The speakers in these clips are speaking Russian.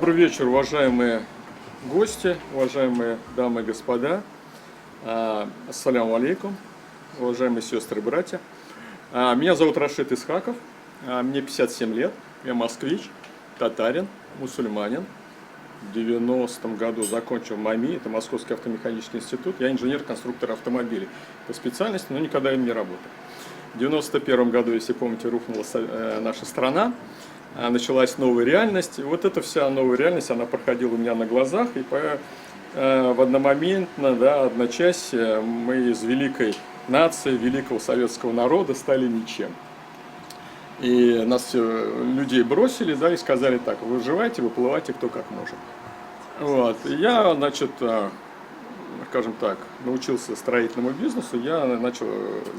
Добрый вечер, уважаемые гости, уважаемые дамы и господа. Ассаляму алейкум, уважаемые сестры и братья. Меня зовут Рашид Исхаков, мне 57 лет, я москвич, татарин, мусульманин. В 90-м году закончил МАМИ, это Московский автомеханический институт. Я инженер-конструктор автомобилей по специальности, но никогда им не работал. В 91-м году, если помните, рухнула наша страна. Началась новая реальность. И вот эта вся новая реальность, она проходила у меня на глазах. И в одномоментно, одночасье мы из великой нации, великого советского народа стали ничем. И нас людей бросили, и сказали так: выживайте, выплывайте кто как может. Вот. И я, скажем так, научился строительному бизнесу, я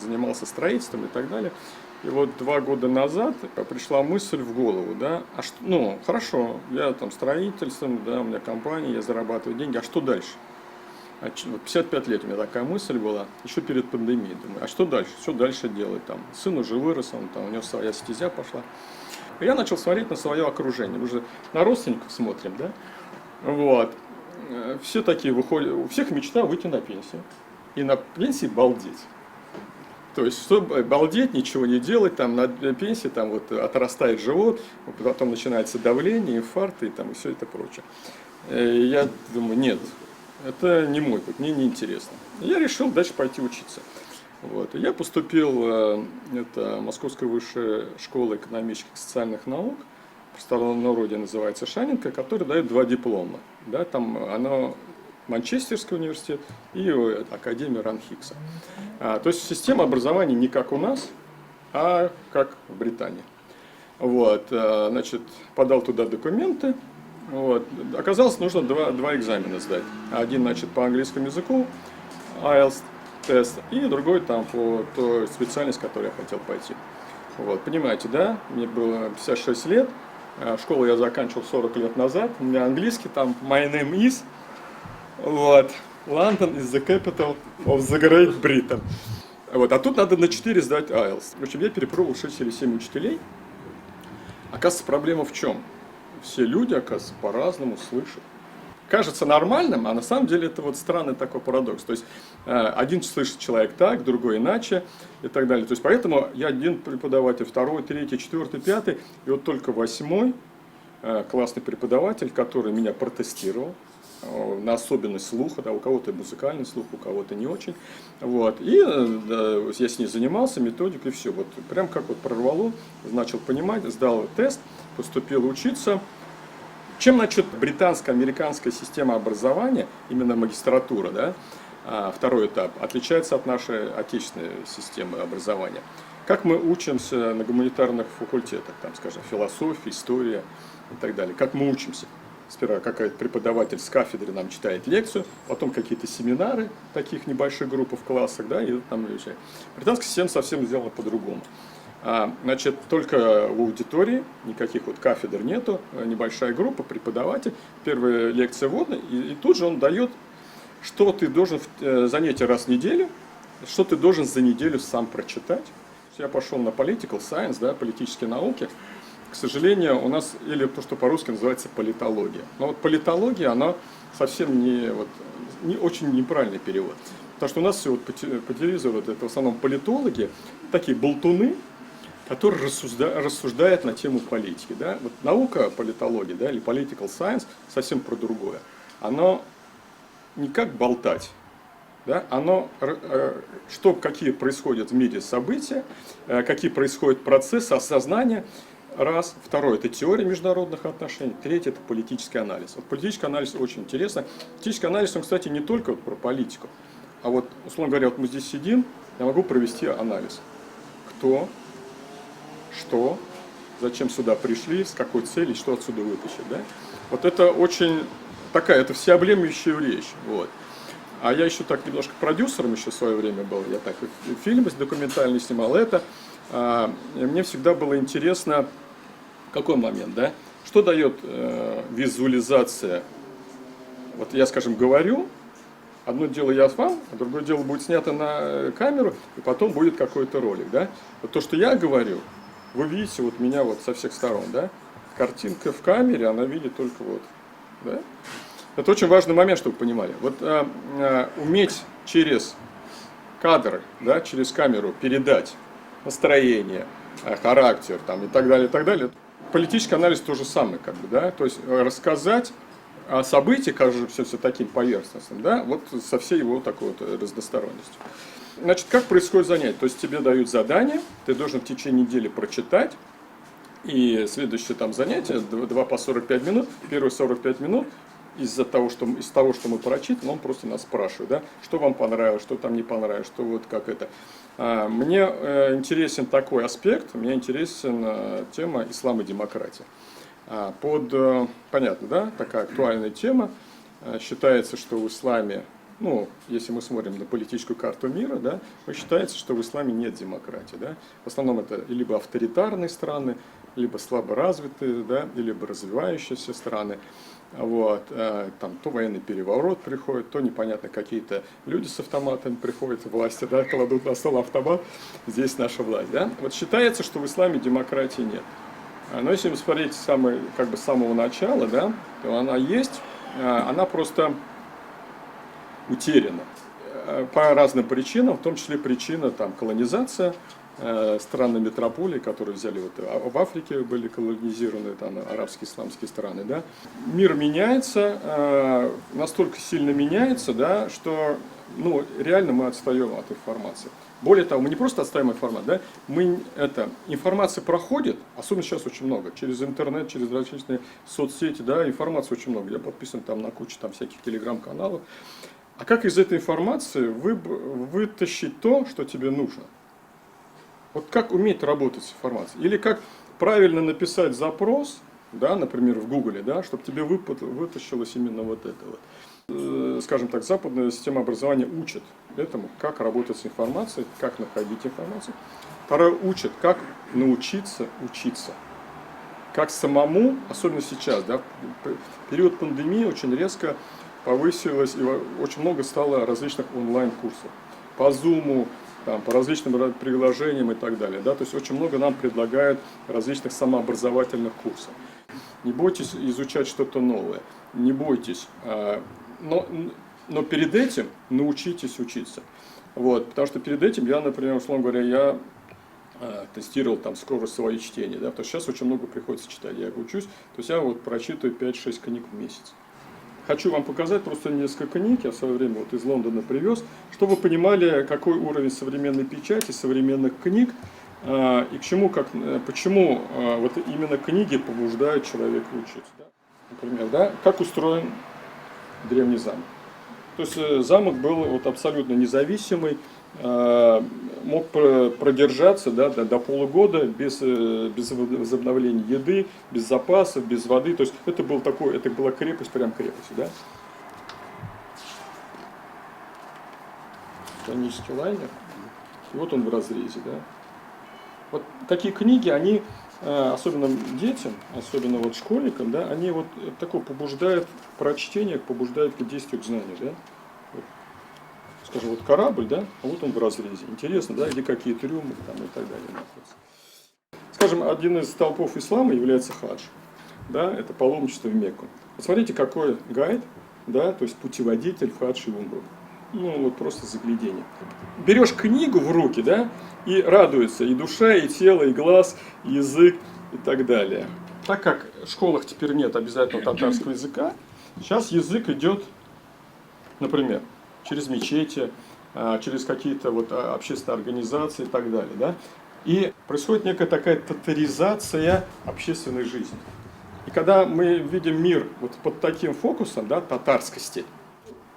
занимался строительством и так далее. И вот 2 года назад пришла мысль в голову, хорошо, я там строительством, у меня компания, я зарабатываю деньги, а что дальше? 55 лет у меня такая мысль была, еще перед пандемией. Думаю, а что дальше? Что дальше делать? Сын уже вырос, у него своя стезя пошла. И я начал смотреть на свое окружение. Мы же на родственников смотрим, да? Вот. Все такие выходят, у всех мечта выйти на пенсию. И на пенсии балдеть. То есть, чтобы балдеть, ничего не делать, на пенсии отрастает живот, потом начинается давление, инфаркты и все это прочее. И я думаю, нет, это не мой путь, мне неинтересно. Я решил дальше пойти учиться. Вот. И я поступил в Московская высшая школа экономических и социальных наук, в простонародье называется Шаненко, который дает 2 диплома. Манчестерский университет и Академия Ранхикса. То есть система образования не как у нас, а как в Британии. Вот. Подал туда документы. Вот. Оказалось, нужно два экзамена сдать. Один, по английскому языку, IELTS тест, и другой по той специальности, в которой я хотел пойти. Вот. Понимаете, да? Мне было 56 лет, школу я заканчивал 40 лет назад, у меня английский, my name is, вот, London is the capital of the Great Britain. Вот. А тут надо на 4 сдать IELTS. В общем, я перепробовал 6 или 7 учителей. Оказывается, проблема в чем? Все люди, оказывается, по-разному слышат. Кажется нормальным, а на самом деле это странный такой парадокс. То есть один слышит человек так, другой иначе и так далее. То есть поэтому я один преподаватель, 2, 3, 4, 5, и вот только 8 классный преподаватель, который меня протестировал на особенность слуха, у кого-то музыкальный слух, у кого-то не очень. Вот. И я с ней занимался, методикой, и все. Вот прям как прорвало, начал понимать, сдал тест, поступил учиться. Чем, британско-американская система образования, именно магистратура, второй этап, отличается от нашей отечественной системы образования? Как мы учимся на гуманитарных факультетах, скажем, философия, история и так далее. Как мы учимся? Сперва какой-то преподаватель с кафедры нам читает лекцию, потом какие-то семинары, таких небольших групп в классах, и там изучаем. Британская система совсем сделана по-другому. Только в аудитории, никаких кафедр нету, небольшая группа, преподаватель, первая лекция вводная, и тут же он дает, что ты должен занятие раз в неделю, что ты должен за неделю сам прочитать. Я пошел на political science, политические науки. К сожалению, у нас, или то, что по-русски называется политология. Но политология, она совсем не очень неправильный перевод. Потому что у нас все по телевизору это в основном политологи, такие болтуны, которые рассуждают на тему политики. Наука политология, или political science совсем про другое. Оно не как болтать, оно, какие происходят в мире события, какие происходят процессы осознания. Раз. Второе – это теория международных отношений. Третье – это политический анализ. Политический анализ очень интересно. Политический анализ, он, кстати, не только про политику. А условно говоря, мы здесь сидим, я могу провести анализ. Кто, что, зачем сюда пришли, с какой целью, что отсюда вытащить. Это очень такая, это всеобъемлющая вещь. А я еще немножко продюсером еще в свое время был. Я фильмы документальные снимал. Мне всегда было интересно, какой момент, что дает визуализация. Я, скажем, говорю, одно дело я вам, а другое дело будет снято на камеру, и потом будет какой-то ролик, То, что я говорю, вы видите меня со всех сторон, картинка в камере, она видит только вот. Да? Это очень важный момент, чтобы вы понимали. Вот уметь через кадры, да, через камеру передать настроение, характер там, и так далее, и так далее. Политический анализ то же самое, как бы, да, то есть рассказать о событии, кажется все таким поверхностным, да, вот со всей его такой вот разносторонностью. Значит, как происходит занятие? То есть тебе дают задание, ты должен в течение недели прочитать, и следующее там занятие, 2 по 45 минут, первые 45 минут, из того, что мы прочитали, он просто нас спрашивает, да, что вам понравилось, что там не понравилось, что вот как это. Мне интересен такой аспект, мне интересна тема ислам и демократия. Понятно, да, такая актуальная тема. Считается, что в исламе, ну, если мы смотрим на политическую карту мира, да, считается, что в исламе нет демократии. Да. В основном это либо авторитарные страны, либо слаборазвитые, да, либо развивающиеся страны. Вот, там то военный переворот приходит, то непонятно какие-то люди с автоматами приходят в власти, да, кладут на стол автомат, здесь наша власть. Да. Вот считается, что в исламе демократии нет. Но если смотреть с самого начала, да, то она есть, она просто утеряна по разным причинам, в том числе причина там, колонизация, страны метрополии, которые взяли в Африке, были колонизированы там, арабские, исламские страны. Да. Мир меняется, настолько сильно меняется, да, что реально мы отстаем от информации. Более того, мы не просто отстаем от информации, да, информация проходит, особенно сейчас очень много, через интернет, через различные соцсети, да, информации очень много. Я подписан там на кучу там, всяких телеграм-каналов. А как из этой информации вытащить то, что тебе нужно? Вот как уметь работать с информацией? Или как правильно написать запрос, да, например, в Гугле, да, чтобы тебе вытащилось именно вот это вот. Скажем так, западная система образования учит этому, как работать с информацией, как находить информацию. Второе, учит, как научиться учиться. Как самому, особенно сейчас, да, в период пандемии очень резко повысилось, и очень много стало различных онлайн-курсов. По Zoom, там, по различным приложениям и так далее. Да? То есть очень много нам предлагают различных самообразовательных курсов. Не бойтесь изучать что-то новое, не бойтесь, но перед этим научитесь учиться. Вот, потому что перед этим я, например, условно говоря, тестировал там скорость своего чтения. Да? Потому что сейчас очень много приходится читать, я учусь, то есть я вот прочитываю 5-6 книг в месяц. Хочу вам показать просто несколько книг, я в свое время вот из Лондона привез, чтобы вы понимали, какой уровень современной печати, современных книг, и почему вот именно книги побуждают человека учиться. Да? Например, да, как устроен древний замок. То есть замок был вот абсолютно независимый, мог продержаться, да, до полугода без возобновления еды, без запасов, без воды. То есть это была крепость, прям крепость. Да? Титанический лайнер. И вот он в разрезе. Да? Вот такие книги, они, особенно детям, особенно вот школьникам, да, они вот такое побуждают, прочтение побуждает к действию, к знанию. Да? Скажем, вот корабль, да, а вот он в разрезе. Интересно, да, или какие трюмы там и так далее находятся. Скажем, один из столпов ислама является хадж, да, это паломничество в Мекку. Посмотрите, какой гайд, да, то есть путеводитель в хадж и умру. Ну, вот просто заглядение. Берешь книгу в руки, да, и радуется и душа, и тело, и глаз, и язык и так далее. Так как в школах теперь нет обязательно татарского языка, сейчас язык идет, например, через мечети, через какие-то вот общественные организации и так далее. Да? И происходит некая такая татаризация общественной жизни. И когда мы видим мир вот под таким фокусом, да, татарскости,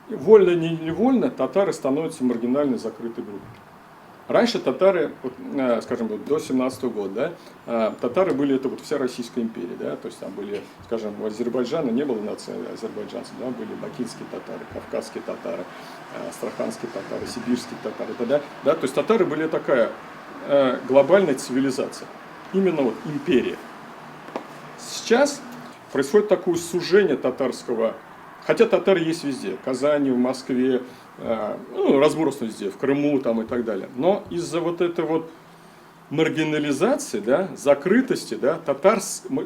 вольно или невольно татары становятся маргинально закрытой группой. Раньше татары, вот, скажем, вот до 17 года, да, татары были, это вот вся Российская империя, да, то есть там были, скажем, в Азербайджане не было нации азербайджанцев, да, были бакинские татары, кавказские татары, астраханские татары, сибирские татары, да, то есть татары были такая глобальная цивилизация, именно вот империя. Сейчас происходит такое сужение татарского, хотя татары есть везде, в Казани, в Москве, разбросаны везде, в Крыму там и так далее. Но из-за вот этой вот маргинализации, да, закрытости, да,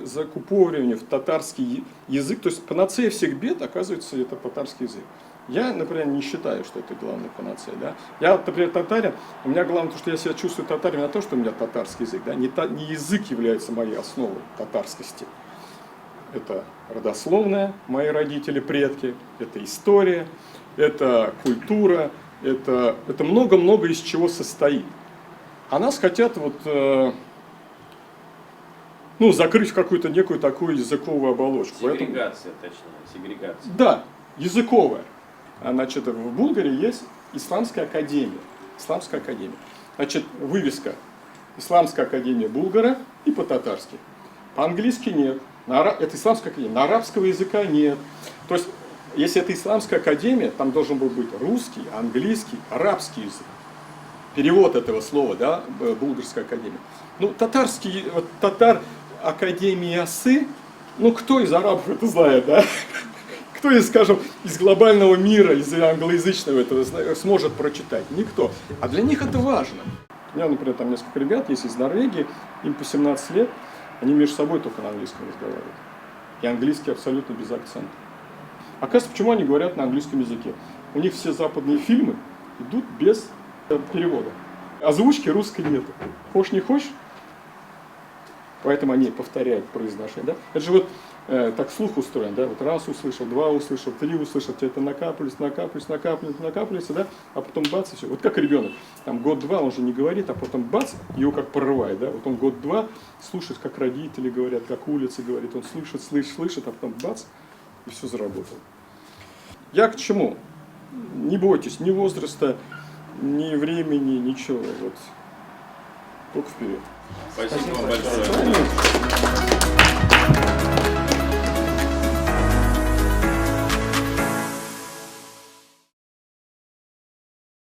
закупоривания в татарский язык. То есть панацея всех бед, оказывается, это татарский язык. Я, например, не считаю, что это главная панацея. Да. Я, например, татарин, у меня главное то, что я себя чувствую татарин, не то, что у меня татарский язык. Да. Не язык является моей основой татарскости. Это родословная, мои родители, предки, это история, это культура, это много-много из чего состоит. А нас хотят закрыть в какую-то некую такую языковую оболочку. Сегрегация, точнее, сегрегация. Да, языковая. Значит, в Булгарии есть Исламская академия. Исламская академия. Значит, вывеска Исламская академия Булгара и по-татарски. По-английски нет. Это Исламская академия. На арабского языка нет. То есть, если это Исламская академия, там должен был быть русский, английский, арабский язык. Перевод этого слова, да, Булгарская академия. Ну, татарский, татар академиясы, кто из арабов это знает, да? Кто из, скажем, из глобального мира, из англоязычного этого сможет прочитать? Никто. А для них это важно. У меня, например, там несколько ребят есть из Норвегии, им по 17 лет, они между собой только на английском разговаривают. И английский абсолютно без акцента. Оказывается, почему они говорят на английском языке? У них все западные фильмы идут без перевода. Озвучки русской нету. Хочешь не хочешь? Поэтому они повторяют произношение. Да? Это же так слух устроен. Да? Вот раз услышал, два услышал, три услышал, тебе это накапливается, да? А потом бац и все. Вот как ребенок. Там год-два он же не говорит, а потом бац, его как прорывает. Да? Вот он год-два слушает, как родители говорят, как улицы говорит. Он слышит, а потом бац, и все заработало. Я к чему? Не бойтесь ни возраста, ни времени, ничего. Только вперед. Спасибо вам большое.